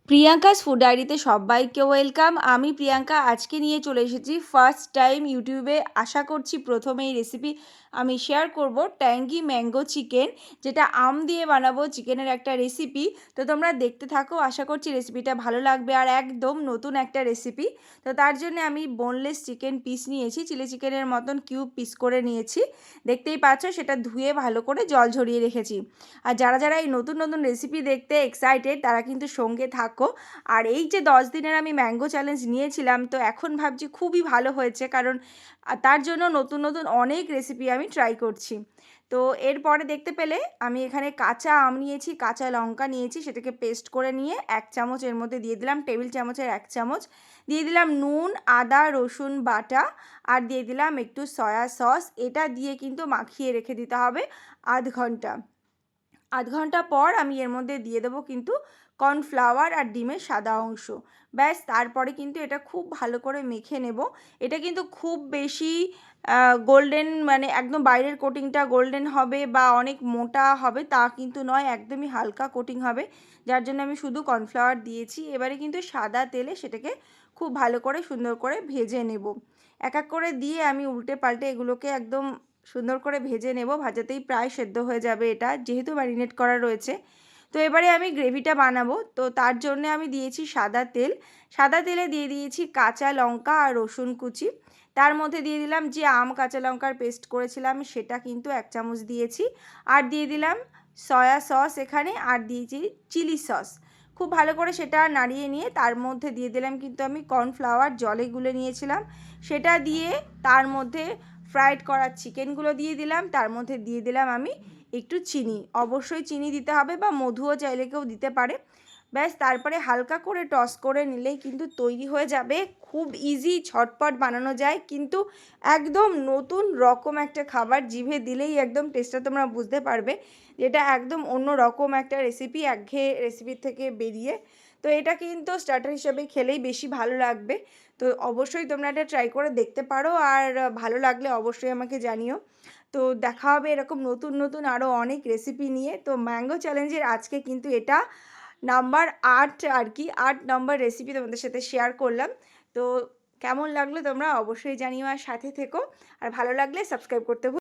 Priyanka's food ডায়েরিতে সবাইকে welcome. আমি প্রিয়াঙ্কা আজকে নিয়ে চলে এসেছি ফার্স্ট টাইম ইউটিউবে, আশা করছি প্রথমেই রেসিপি আমি শেয়ার করব ট্যাঙ্গি ম্যাঙ্গো চিকেন, যেটা আম দিয়ে বানাবো চিকেনের একটা রেসিপি। তো তোমরা দেখতে থাকো, আশা করছি রেসিপিটা ভালো লাগবে আর একদম নতুন একটা রেসিপি। তো তার জন্য আমি বোনলেস চিকেন পিস নিয়েছি, চিলি চিকেনের মতন কিউব পিস করে নিয়েছি। দেখতেই পাচ্ছ সেটা ধুয়ে ভালো করে জল ঝরিয়ে রেখেছি। আর যারা যারা এই নতুন নতুন রেসিপি দেখতে এক্সাইটেড তারা কিন্তু সঙ্গে থাকো। আর এই যে 10 দিনের আমি ম্যাঙ্গো চ্যালেঞ্জ নিয়েছিলাম, তো এখন ভাবছি খুবই ভালো হয়েছে, কারণ তার জন্য নতুন নতুন অনেক রেসিপি আমি ট্রাই করছি। তো এরপরে দেখতে পেলে আমি এখানে কাঁচা আম নিয়েছি, কাঁচা লঙ্কা নিয়েছি, সেটাকে পেস্ট করে নিয়ে 1 চামচ এর মধ্যে দিয়ে দিলাম, টেবিল চামচের 1 চামচ দিয়ে দিলাম নুন, আদা রসুন বাটা, আর দিয়ে দিলাম একটু সয়া সস। এটা দিয়ে কিন্তু মাখিয়ে রেখে দিতে হবে আধ ঘন্টা পর আমি এর মধ্যে দিয়ে দেবো কিন্তু কর্নফ্লাওয়ার আর ডিমের সাদা অংশ। ব্যাস, তারপরে কিন্তু এটা খুব ভালো করে মেখে নেব। এটা কিন্তু খুব বেশি গোল্ডেন, মানে একদম বাইরের কোটিংটা গোল্ডেন হবে বা অনেক মোটা হবে তা কিন্তু নয়, একদমই হালকা কোটিং হবে, যার জন্য আমি শুধু কর্নফ্লাওয়ার দিয়েছি। এবারে কিন্তু সাদা তেলে সেটাকে খুব ভালো করে সুন্দর করে ভেজে নেব। এক এক করে দিয়ে আমি উল্টে পাল্টে এগুলোকে একদম সুন্দর করে ভেজে নেব। ভাজাতেই প্রায় সেদ্ধ হয়ে যাবে এটা, যেহেতু ম্যারিনেট করা রয়েছে। তো এবারে আমি গ্রেভিটা বানাবো, তো তার জন্য আমি দিয়েছি সাদা তেল। সাদা তেলে দিয়ে দিয়েছি কাঁচা লঙ্কা আর রসুন কুচি। তার মধ্যে দিয়ে দিলাম যে আম কাঁচা লঙ্কার পেস্ট করেছিলাম সেটা কিন্তু 1 চামচ দিয়েছি। আর দিয়ে দিলাম সয়া সস এখানে, আর দিয়েছি চিলি সস। খুব ভালো করে সেটা নাড়িয়ে নিয়ে তার মধ্যে দিয়ে দিলাম কিন্তু আমি কর্নফ্লাওয়ার জলে গুলে নিয়েছিলাম, সেটা দিয়ে তার মধ্যে ফ্রাইড করা চিকেনগুলো দিয়ে দিলাম। তার মধ্যে দিয়ে দিলাম আমি একটু চিনি, অবশ্যই চিনি দিতে হবে, বা মধুও চাইলে কেউ দিতে পারে। ব্যাস, তারপরে হালকা করে টস করে নিলেই কিন্তু তৈরি হয়ে যাবে। খুব ইজি, ঝটপট বানানো যায়, কিন্তু একদম নতুন রকম একটা খাবার। জিভে দিলেই একদম টেস্টটা তোমরা বুঝতে পারবে যেটা একদম অন্য রকম একটা রেসিপি, একঘেয়ে রেসিপির থেকে বেরিয়ে। তো এটা কিন্তু স্টার্টার হিসেবে খেলেই বেশি ভালো লাগবে। তো অবশ্যই তোমরা এটা ট্রাই করে দেখতে পারো, আর ভালো লাগলে অবশ্যই আমাকে জানিও। তো দেখা হবে এরকম নতুন নতুন আরও অনেক রেসিপি নিয়ে। তো ম্যাঙ্গো চ্যালেঞ্জের আজকে কিন্তু এটা নাম্বার 8 আর কি, 8 নম্বর রেসিপি তোমাদের সাথে শেয়ার করলাম। তো কেমন লাগলো তোমরা অবশ্যই জানিও, আর সাথে থেকো, আর ভালো লাগলে সাবস্ক্রাইব করতে